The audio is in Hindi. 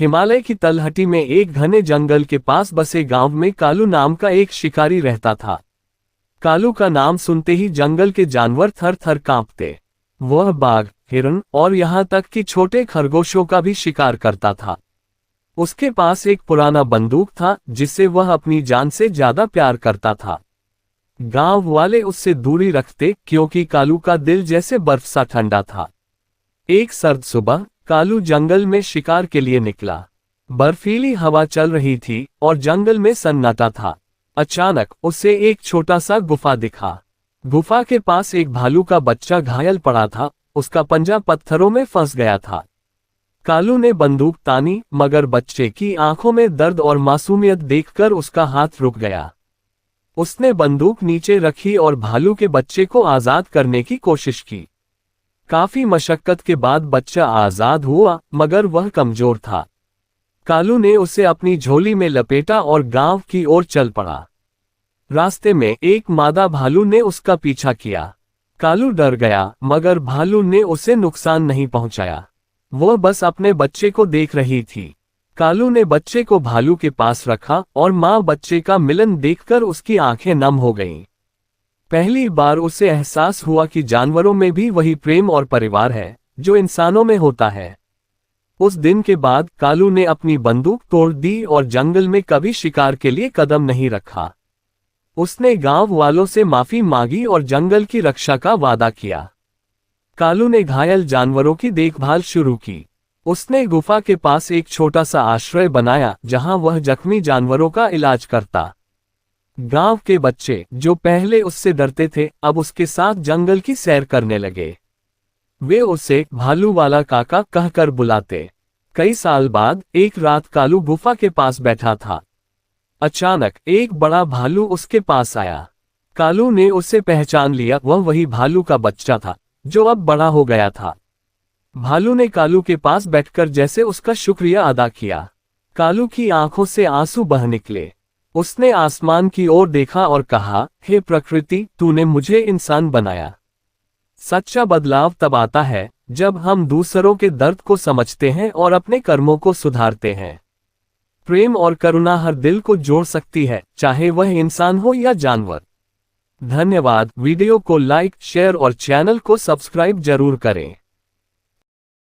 हिमालय की तलहटी में एक घने जंगल के पास बसे गांव में कालू नाम का एक शिकारी रहता था। कालू का नाम सुनते ही जंगल के जानवर थर थर कांपते। वह बाघ, हिरन और यहाँ तक कि छोटे खरगोशों का भी शिकार करता था। उसके पास एक पुराना बंदूक था जिससे वह अपनी जान से ज्यादा प्यार करता था। गांव वाले उससे दूरी रखते क्योंकि कालू का दिल जैसे बर्फ सा ठंडा था। एक सर्द सुबह कालू जंगल में शिकार के लिए निकला। बर्फीली हवा चल रही थी और जंगल में सन्नाटा था। अचानक उसे एक छोटा सा गुफा दिखा। गुफा के पास एक भालू का बच्चा घायल पड़ा था, उसका पंजा पत्थरों में फंस गया था। कालू ने बंदूक तानी मगर बच्चे की आंखों में दर्द और मासूमियत देखकर उसका हाथ रुक गया। उसने बंदूक नीचे रखी और भालू के बच्चे को आजाद करने की कोशिश की। काफी मशक्कत के बाद बच्चा आजाद हुआ मगर वह कमजोर था। कालू ने उसे अपनी झोली में लपेटा और गांव की ओर चल पड़ा। रास्ते में एक मादा भालू ने उसका पीछा किया। कालू डर गया मगर भालू ने उसे नुकसान नहीं पहुंचाया। वह बस अपने बच्चे को देख रही थी। कालू ने बच्चे को भालू के पास रखा और मां बच्चे का मिलन देखकर उसकी आंखें नम हो गईं। पहली बार उसे एहसास हुआ कि जानवरों में भी वही प्रेम और परिवार है जो इंसानों में होता है। उस दिन के बाद कालू ने अपनी बंदूक तोड़ दी और जंगल में कभी शिकार के लिए कदम नहीं रखा। उसने गांव वालों से माफी मांगी और जंगल की रक्षा का वादा किया। कालू ने घायल जानवरों की देखभाल शुरू की। उसने गुफा के पास एक छोटा सा आश्रय बनाया जहां वह जख्मी जानवरों का इलाज करता। गांव के बच्चे जो पहले उससे डरते थे अब उसके साथ जंगल की सैर करने लगे। वे उसे भालू वाला काका कहकर बुलाते। कई साल बाद एक रात कालू गुफा के पास बैठा था। अचानक एक बड़ा भालू उसके पास आया। कालू ने उसे पहचान लिया, वह वही भालू का बच्चा था जो अब बड़ा हो गया था। भालू ने कालू के पास बैठकर जैसे उसका शुक्रिया अदा किया। कालू की आंखों से आंसू बह निकले। उसने आसमान की ओर देखा और कहा, हे प्रकृति, तूने मुझे इंसान बनाया। सच्चा बदलाव तब आता है जब हम दूसरों के दर्द को समझते हैं और अपने कर्मों को सुधारते हैं। प्रेम और करुणा हर दिल को जोड़ सकती है, चाहे वह इंसान हो या जानवर। धन्यवाद। वीडियो को लाइक, शेयर और चैनल को सब्सक्राइब जरूर करें।